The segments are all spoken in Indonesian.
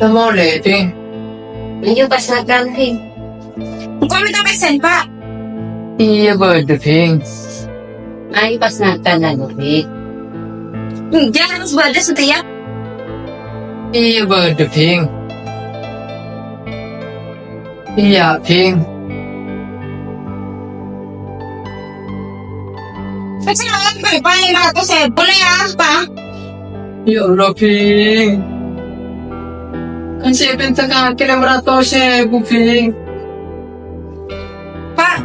Tama ulit, Ping. Medyo pas na Ping. Kung kami tapos pa. Iya ba, Ping? Ay, pas na Ping. Diyan harus balik sa tiyak. Iya ba, Ping? Iya, Ping. Kasi naman, balik na ito sa boleh ya, pa? Ya Allah, Ping. Kan saya pinta ka kilometer siya, Ping. Pa,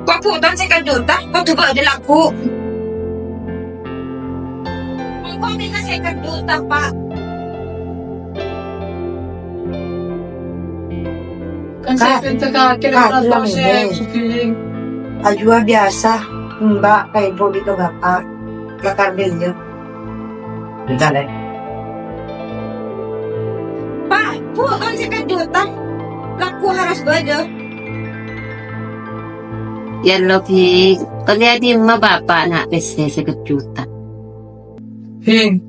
paputan si Kaduta, patuba din ako. Kung kami na si Kaduta, pa. Kan saya pinta ka kilometer siya, Ping. Ajwa biasa, mbak kay Bobby to gapa, kakardilyo. Dale. Pa, putan si Kaduta. Laku harus bado. Yan lo, Ping. Kaya di mababa na peste sa kajuta. Ping,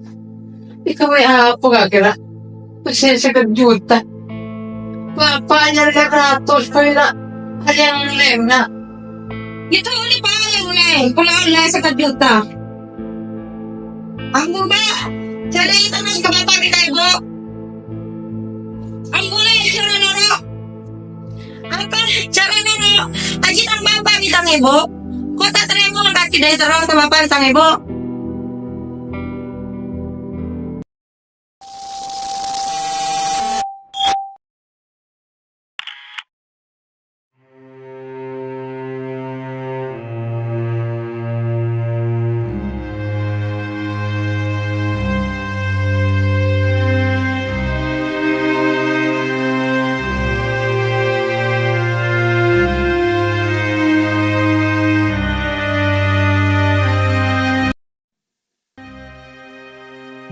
ikaw ay apo ka kira. Kasi sa kajuta. Papanya ratos pa yun na. Halyang lem na. Ito uli pa yung ulay. Kula ulay sa Kaduta. Ang ba? Sana ito ng kababari na ibo. Ang ulay, sana naro. Ang pa, sana naro. Ajit ang babari ng ibo. Kung tatry mo ang kaki dahil tarong kababari ng ibo.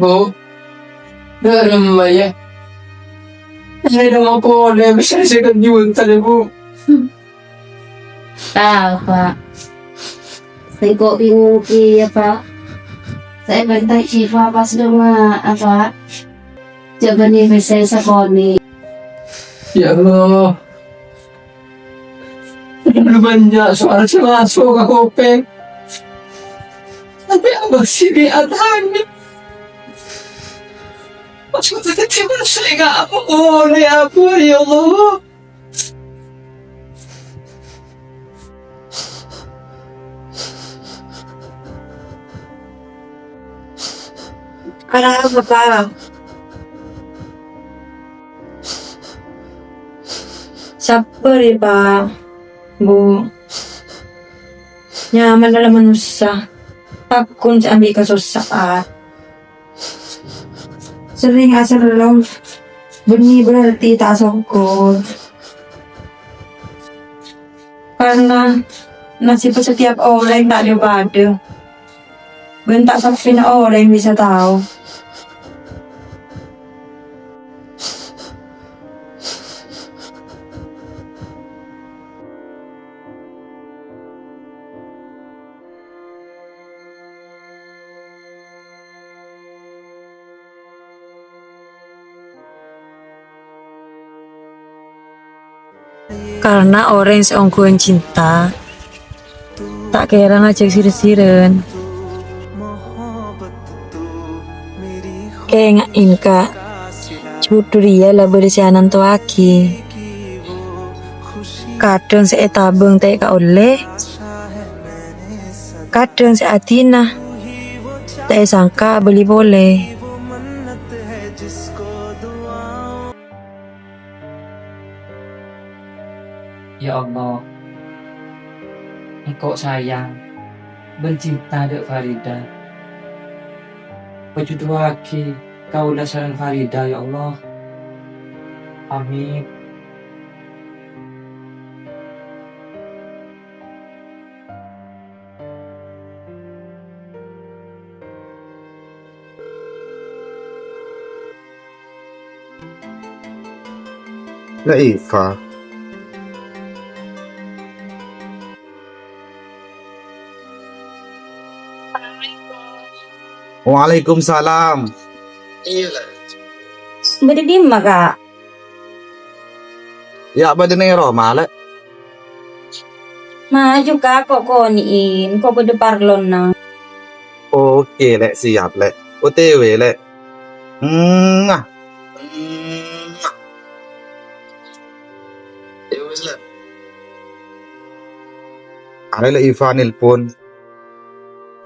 Bu, daram ba yan? Hindi naman po lem siya sa kajuta na bu. Tao pa. Say ko Ping kiya pa. Sa ibang tayo siya pas nga apa. Diba ni Pese sa koni. Ya Allah. Ano ba niya? Suara siya masok ako, Ping. Sabi abang sige at hangin. Mas matatiman sa nga ako. Uli ako, ya Allah. Para pa. Sapari pa. Bu. Nyaman na laman sa pagkun sa ambi ka sa sering asal lang bunyi berarti tak songkol. Karena nasib setiap orang tak ada pada. Bentak sampai na orang bisa tahu. Karena orang seongkuan cinta tak kira ngajak siren-siren kayak inka cuduria lah bersianan tuaki kadang seetabeng tak ka oleh kadang seatina tak sangka beli boleh. Ya Allah, Engkau sayang, mencinta dek Farida. Berjudul haki, kau dah sayang Farida, ya Allah. Amin. Laifa. Waalaikumsalam. Berdima kak. Ya ba din Roma le? Maju kak kok koniin. Kok pada parlon na. Oke le, siap le. OTW le. Ah. Ya wis le. Ada le Iva nelpon.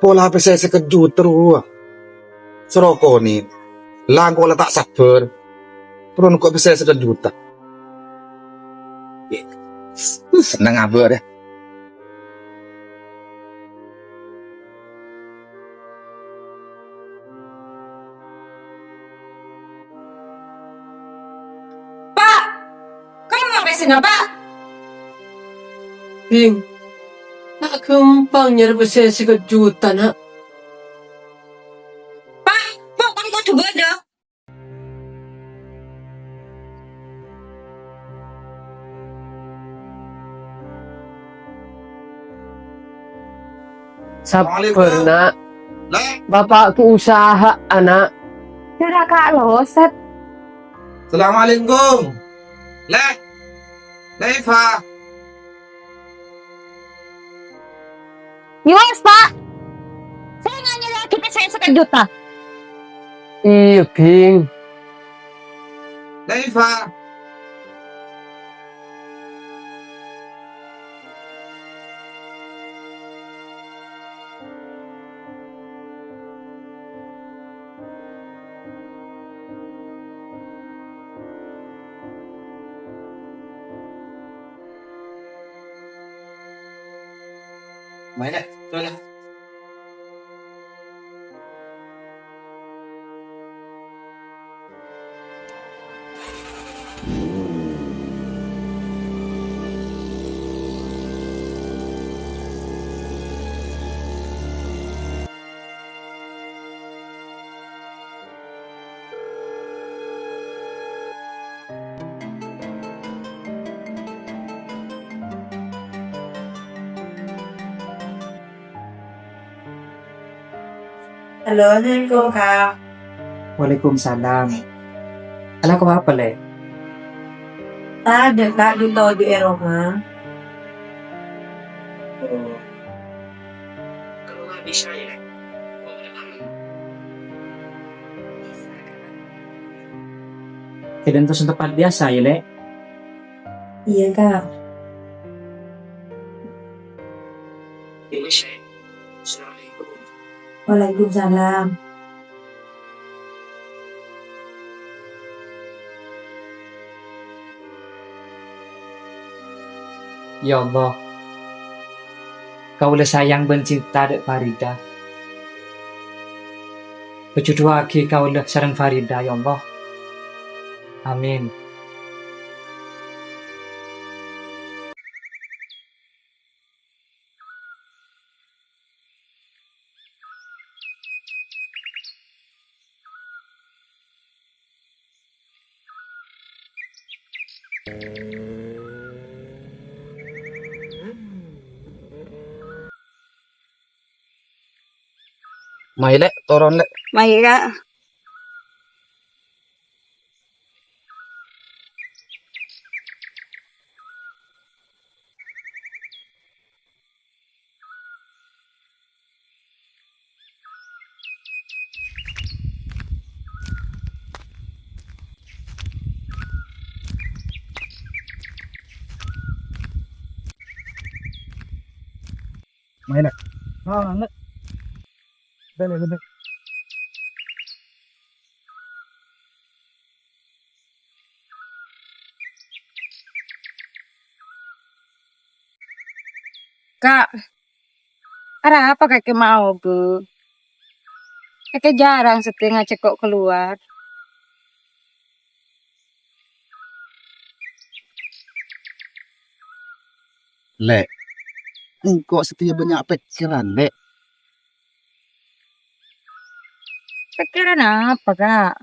Pola HP saya sekejut terus. Serokonin. Lang ko tak sabar. Perun kok bisa sekejut tak. Senang abur ya. Kamu ngapain sih pak? Ping, nakagampang niya na ba siya sa kajutan, ha? Pak, kamu kok coba dah? Sabar na. Le, Bapak ko usaha, anak. Kira kak lo, set. Assalamualaikum. Le. Le Iva. Yuwas pak! Saya nanya lagi ke saya sekejut ah. Iya, Ping. Le Iva. Main deh, coba deh. Halo, Assalamualaikum kak. Waalaikumsalam. Alam ko apa le? Ada kak di tol di Eropa. Kalau nggak bisa ya. Kailan to sa tempat biasa ya le? Iya kak. Indonesia. Assalamualaikum. Waalaikumsalam. Ya Allah. Kaulah sayang bencinta dek Farida. Berjodoh lagi kaulah sareng Farida ya Allah. Amin. Mai le, toron le. Mai kak. Mai le. Le. Dale, dale. Kak, ada apa kakek mau bu? Kakek jarang setengah cekok keluar. Le. Engkau setia banyak pikiran le. Pikiran apa kak?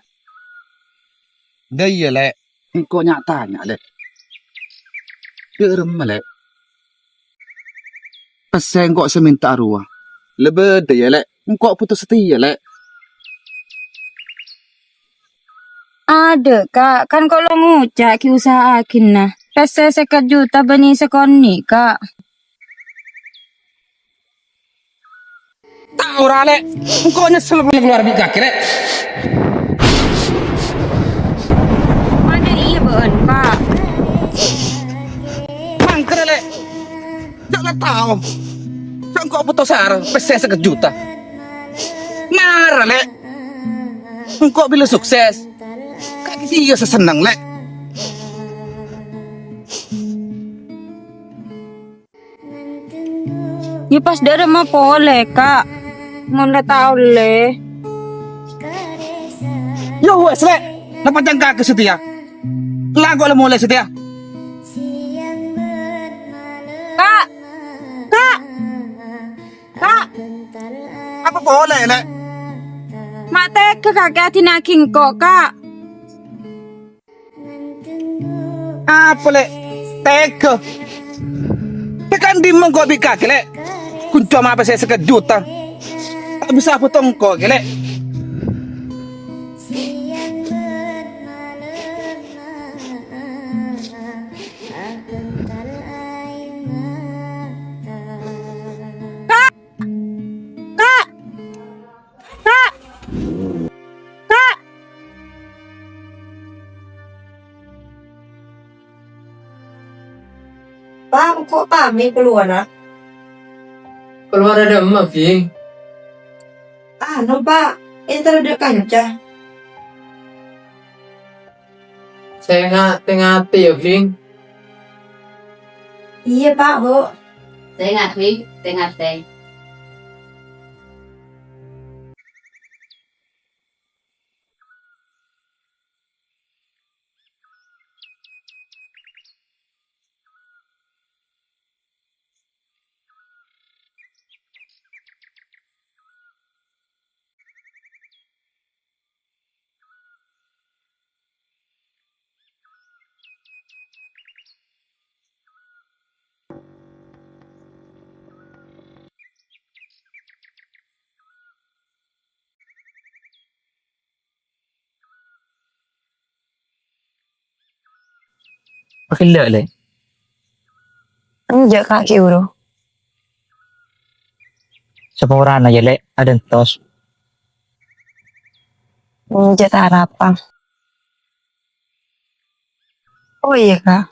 Dah iya le. Engkau nyatanya le. Kerem le. Pasal engkau seminta arwah. Lebih dia le. Engkau putus setia le. ada kak, kan kalau ngucak ki usahakin nah. Pese 50 juta bani sekoni kak. Tahu rale, engkau nyesel boleh keluar di kaki rek. Mana iya beun kak? Mangker rale, jangan tahu. Jangan kau putus sar, pesen 50 juta. Marah rale, engkau bila sukses, kaki sih sesenang lek. Ya pas dah mah boleh kak. Mana tahu le. Yo wes lek, lepas jangka ke setia. Lagu le mulai setia. Kak. Kak. Kak. Apa boleh lek? Mate ke kakek tinaking kok kak. Apa lek? Teke. Tekan di mengkau bika lek. Kunci apa saya 1 juta. Tak bisa potong kau lek. Pak, kok kami keluar nak? Keluar ada emak, Ving. Anu pak, entar ada kanca. Saya ngati-ngati ya, Ving. Iya pak, bu. Saya ngerti, saya ngerti. Pakilak le. Enggak kak Kiuro. Sa orang aja le, ada tos. Enggak harapan. Oh iya kak.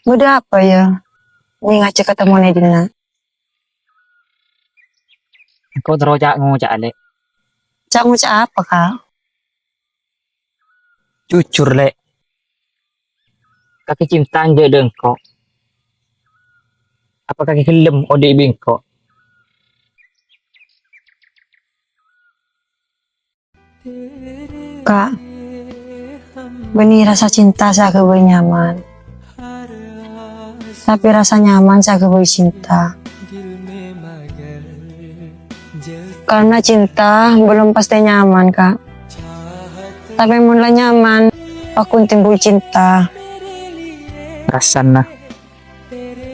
Mudah apa ya? Ini ngajak ketemu Nedina. Kau terojak ngojak le. Cak ngucap apa kak? Jujur le. Kaki cintaan je dengkok. Apa kaki helm ode bengkok? Kak. Benih rasa cinta saya kebay nyaman. Tapi rasa nyaman saya kebay cinta. Karena cinta belum pasti nyaman kak. Tapi mulai nyaman, aku timbul cinta. Rasana.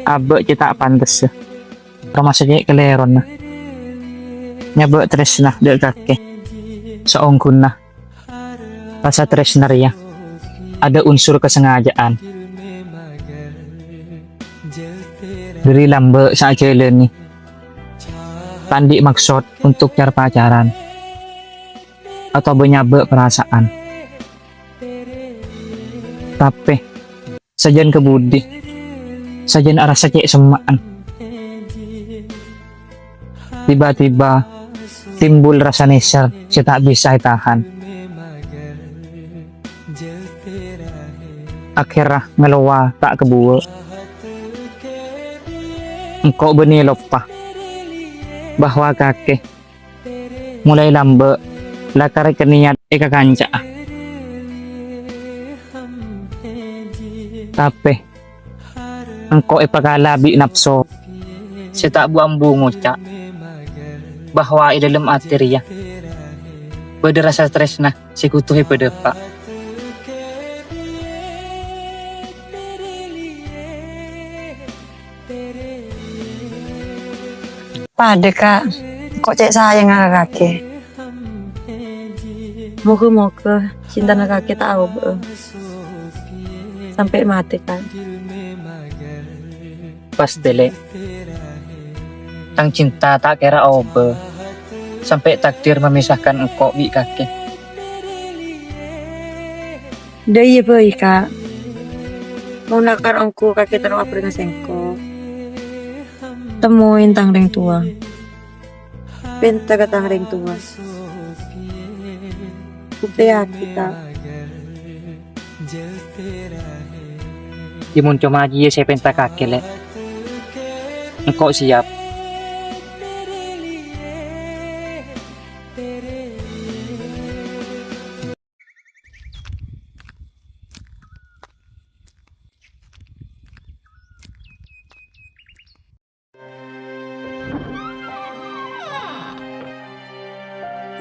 Abek kita pantes. Termasuk keleron na. Nyabek tresna dek kaki. Seongkun na. Rasa tresna ria. Ada unsur kesengajaan. Dari lambe saat jalan ni. Tandi maksud untuk cara pacaran. Atau benyabek perasaan. Tapi sajian kebudi. Sajian arah cek semaan. Tiba-tiba timbul rasa nesar saya tak bisa tahan. Akhirnya ngelowa tak kebuo. Engkau benih lupa bahwa kakek mulai lambe lakar keniat eka kanca. Tapi engkau ipakalabi napso saya tak buang bungo cak bahwa di dalam hati ya pada rasa stres nah si kutuhi pada pak. Pada kak, kok cek sayang kakak kakek. Moga-moga cinta na kakek tahu sampai mati kan. Pasti le. Tang cinta tak kira obe. Sampai takdir memisahkan engkau wi kakek. Dai ya boy kak. Mau nakar angku kakek taruh apa dengan sengko. Temuin tang ring tua. Penta ke tang ring tua. Kupea kita. Imun cuma aja saya penta kakek le. Engkau siap.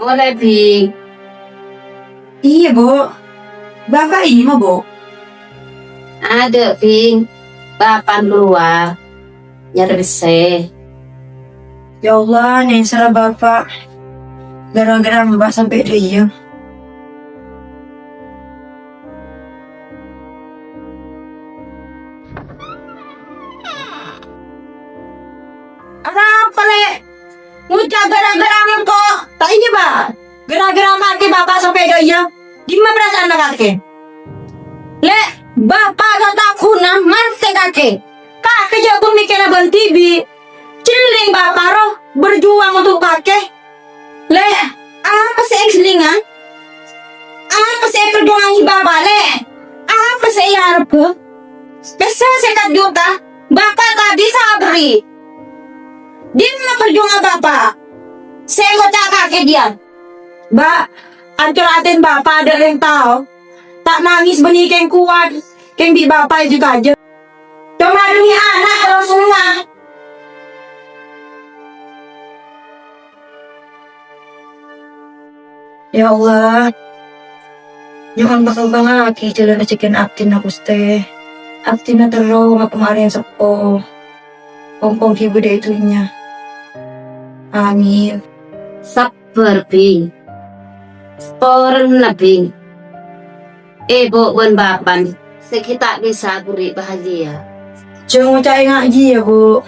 Boleh, Ping. Iya bu. Bapak ini mah bu. Ada, Ping. Papan luar. Nyari bese. Ya Allah, nih serah bapak. Gara-gara mbak sampai dia. Apa le? Ngucap gara-gara kok. Tak ini ba? Gara-gara mati bapak sampai dia. Gimana perasaan kakek? Le, bapak kata aku mati kakek. Kakek juga mikirnya berhenti bi. Ciling bapak roh berjuang untuk kakek. Le, apa sih ekslingan? Apa sih perjuangan bapak le? Apa sih harap? Bisa sekat juta. Bapak tak bisa beri. Dia mau perjuangan bapak. Saya ngocak kakek dia. Mbak, ancur atin bapak ada yang tahu. Tak nangis benih keng kuat. Keng di bapak juga aja. Cuma demi anak terus semua. Ya Allah. Jangan bakal banget jalan cekin aktin aku teh. Aktina terus ngapa kemarin sepo. Pong-pong ibu deh itunya. Amin. Sabar, Ping. Sporen na, Ping. Ibu wan bapan. Sekita bisa beri bahagia. Jangan cari ngaji ya bu.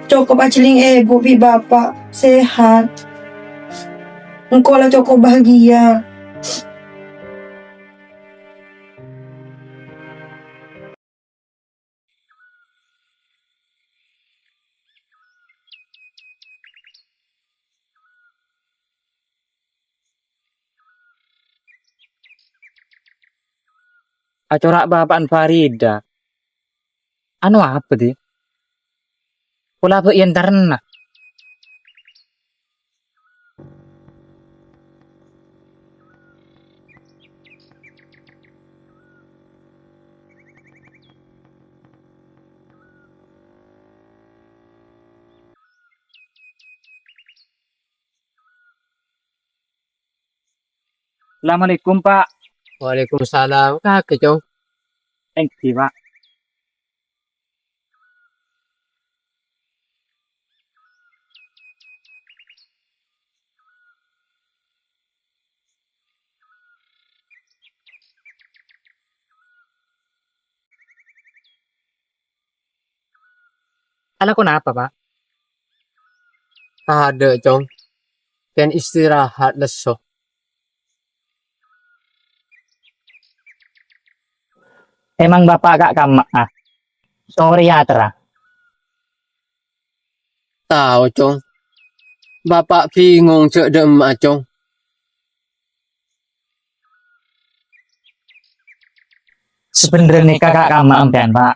Cukup aciling ibu bi bapak sehat. Engkau lah cukup bahagia. Acorak bapak Farida. Anu apa dia? Pula apa yang terna? Assalamualaikum Pak. Waalaikumsalam. Kakek, Cong. Thank you Pak. Alah kenapa Pak? Ada, Cong. Kan istirahat leso. Emang bapak gak kamak ah? Sorry ya Tra. Tahu, Cong. Bapak bingung cek demak, Cong. Sebenarnya kakak kamak ampean Pak.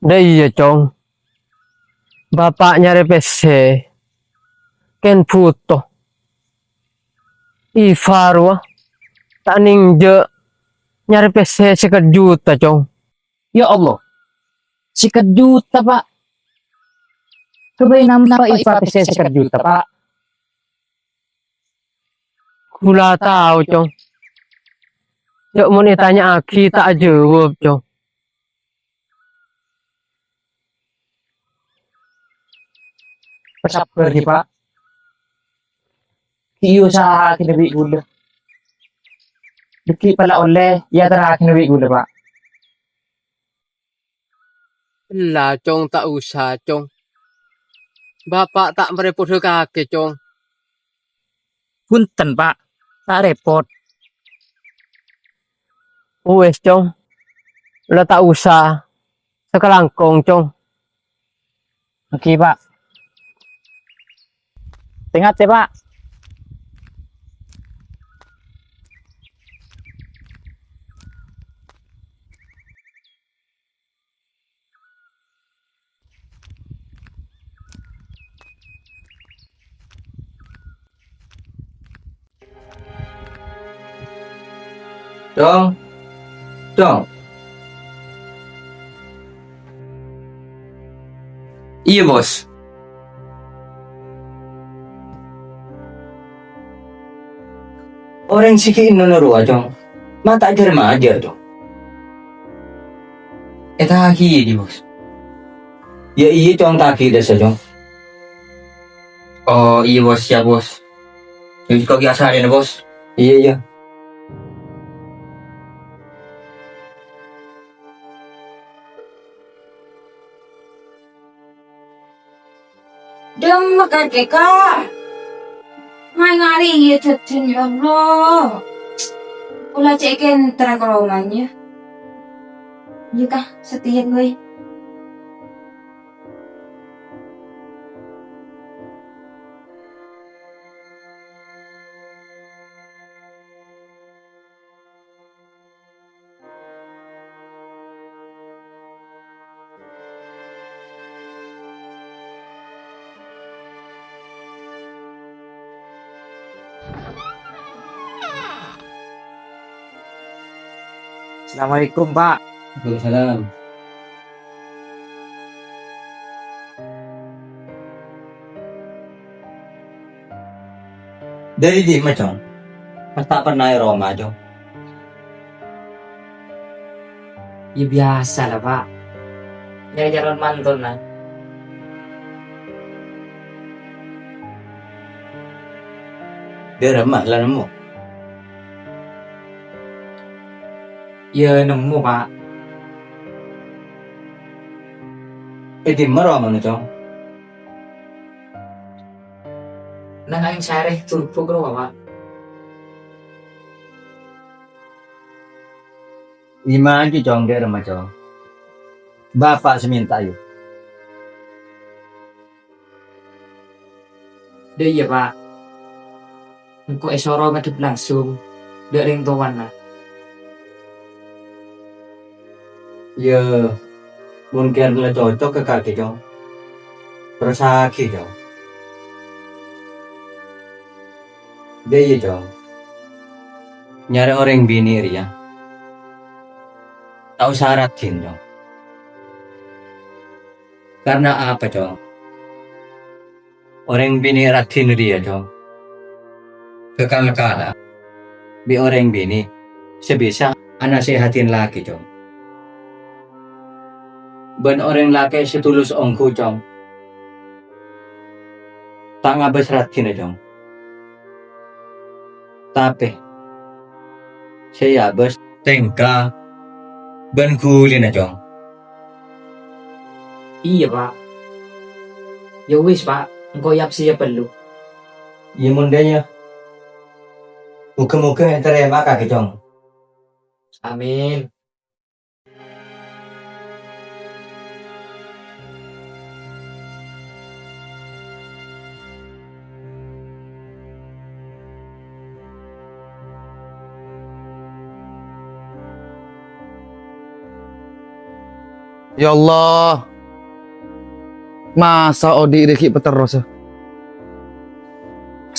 Dah iya, Cong. Bapak nyari PC. Ken foto. Ifarwa. Tak ninja. Nyari PC sekitar juta, Cong. Ya Allah. Sikat juta Pak. Coba nama Pak Ipa saya sikat juta Pak. Kula tahu, Cong. Yuk mau ditanya Aki tak jawab, Cong. Sabar ya Pak. Iyo sa kinabi gula. Diki pala oleh, ya tara kinabi gula pak. Lah, Cong, tak usah, Cong. Bapak tak merepot kaki, Cong. Punten pak, tak repot. Wes, Cong. Lah tak usah. Sekelangkong, Cong. Oke pak. Ingat ya pak. Dong, dong. Iya bos. Orang sikiin nonoro dong. Mata ajar aja dong. Taki di bos. Ya iya dong taki desa dong. Oh iya bos ya bos. Jadi kau biasa ya bos. Iya iya. Dem kakek kak. Mai ngari iya cacing ya Allah. Ulah cekin terakolongannya. Iya kah setia gue. Assalamualaikum pak. Waalaikumsalam. Dari di macam. Mas tak pernah Roma dong. Ya biasa lah pak. Ya jalan mantul nah. Dia remak lah nemu. Ya nemu pak. Di mana Roma dong? Nang aing syareh turpo kro pak. Lima aja dong dia remak dong. Bapak seminta yuk. Deh iya pak. Engko esoro ngadep langsung. Dek ring tuan lah. Ya, mungkin lah cocok ke kaki dong. Persaki dong. Dia iya dong. Nyari orang bini Ria. Tahu syaratin dong. Karena apa dong? Orang bini ratin Ria dong. Kekal-kala. Bi orang bini. Sebisa anak sehatin laki dong. Ben orang laki setulus ongku dong. Tak ngabes ratin dong. Tapi saya bes tengka ben kulin dong. Iya pak. Ya wis pak. Engko yap siya perlu. Iya mundanya. Muka-muka yang terima kaki dong. Amin. Ya Allah. Masa Odi Riki peterus.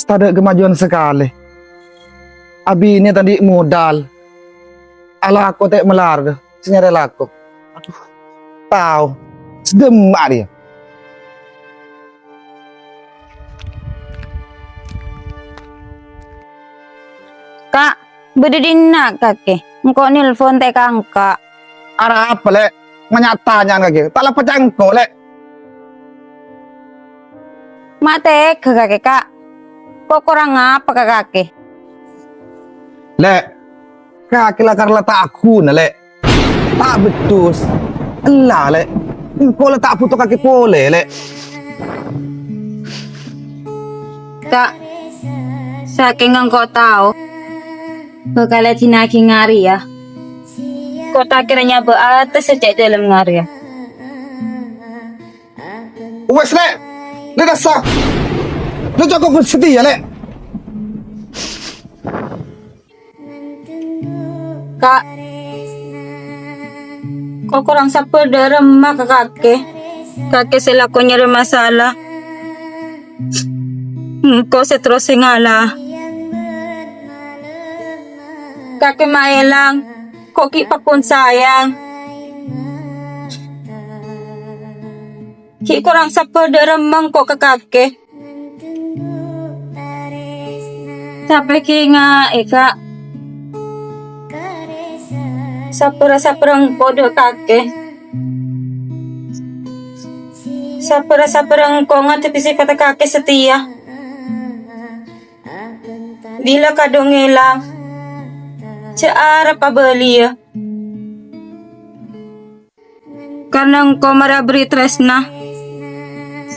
Ada kemajuan sekali. Abi ini tadi modal. Ala aku tak melar. Senyara laku. Aduh. Tahu. Sedemak dia. Kak, berdiri nak kakek. Engkau nelfon teh kangka. Arah apa lek? Menyatanya lagi. Tak lepas cangkok lek. Mak teh ke kakek kak. Kok kurang apa kaki? Lek, kaki lah karena tak aku na lek. Tak betus. Elah lek. Kau lah tak putus kaki boleh lek. Kak, saking engkau tahu, bakal tinaki ngari ya. Kau tak kiranya beatas sejak dalam ngari ya. Wes lek. Lek dasar. Lu jago setia lek. Kak, kok kurang sabar remah ke kakek? Kakek selakunya ada masalah. Kau seterus ngalah. Kakek maelang, kok kipa pun sayang. Ki kurang sabar remang kok ke kakek. Sampai ki nga Kak. Sapura-sapurang podo kakek. Sapura-sapurang ko nga tipisi kata kakek setia. Dila kadongelang. Seara pabeli ya. Karena engkau marabri tresna.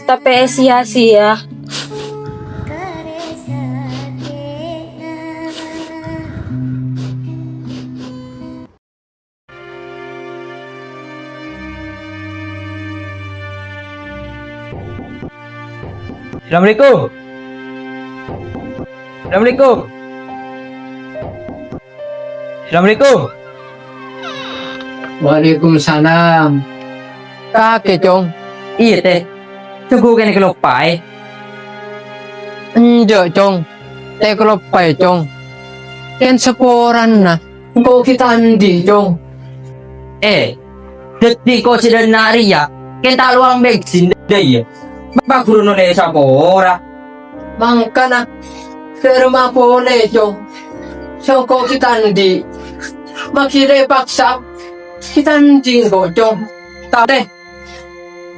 Tapi sia-sia. Assalamualaikum. Assalamualaikum. Assalamualaikum. Waalaikumsalam. Kakek Chong. Iya teh. Tunggu kan kelopai. Enggak, Cong. Teh kelopay, Cong. Ken seporan na. Kau kita andi, Cong. Detik ko sila nariya. Ken taluang bensin daya. Baguro no le sa pora. Mangka na. Firma po le, Cong. So kau kita andi. Makire paksa. Kita andi ko, Cong. Tade.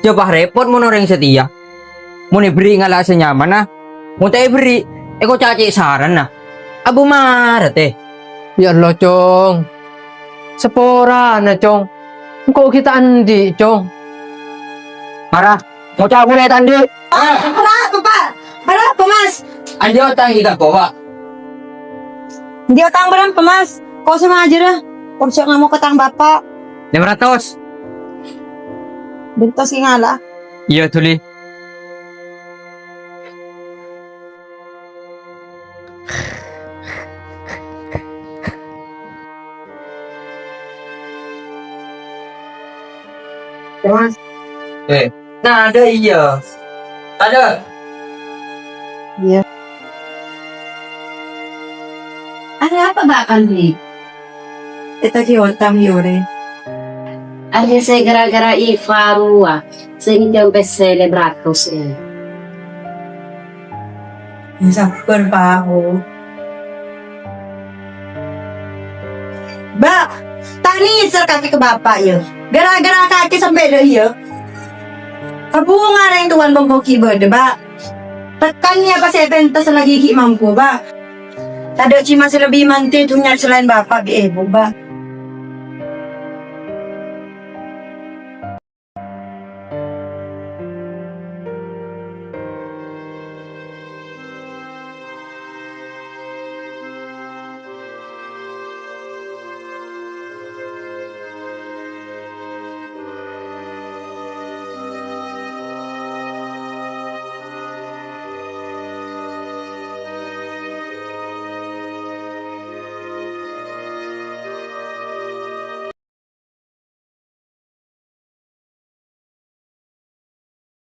Coba repot mo ring setia. Mo ni beri ngala sa nyaman na. Mo tayo beri. Eko caci saran na. Abu marah teh. Ya Allah, Cong. Sepora na, Cong. Kau kita andi, Cong. Marah. Mau cabut ya tandi. Para apa mas? Andi otang kita bawa. Dia utang berapa mas? Kau sama aja dah. Kau siap nggak mau ketang bapak. 500. Bentos ngala. Iya tuli. Mas. Nah ada iya. Ada. Ada apa Mbak Kandi? Kita kiotang yore. Ada saya gara-gara Iva Rua. Saya ingin sampai selebrate sih. Sabar pa ako. Ba, tani isar kaki ke bapak yo. Gara-gara kaki sampai dah yo. Kabunga na yung tuwan bang keyboard, ba? Tekan niya pa sa pentas lagi mampu, ba? Tado cima sila bimanti tunyar selain bapak, ba?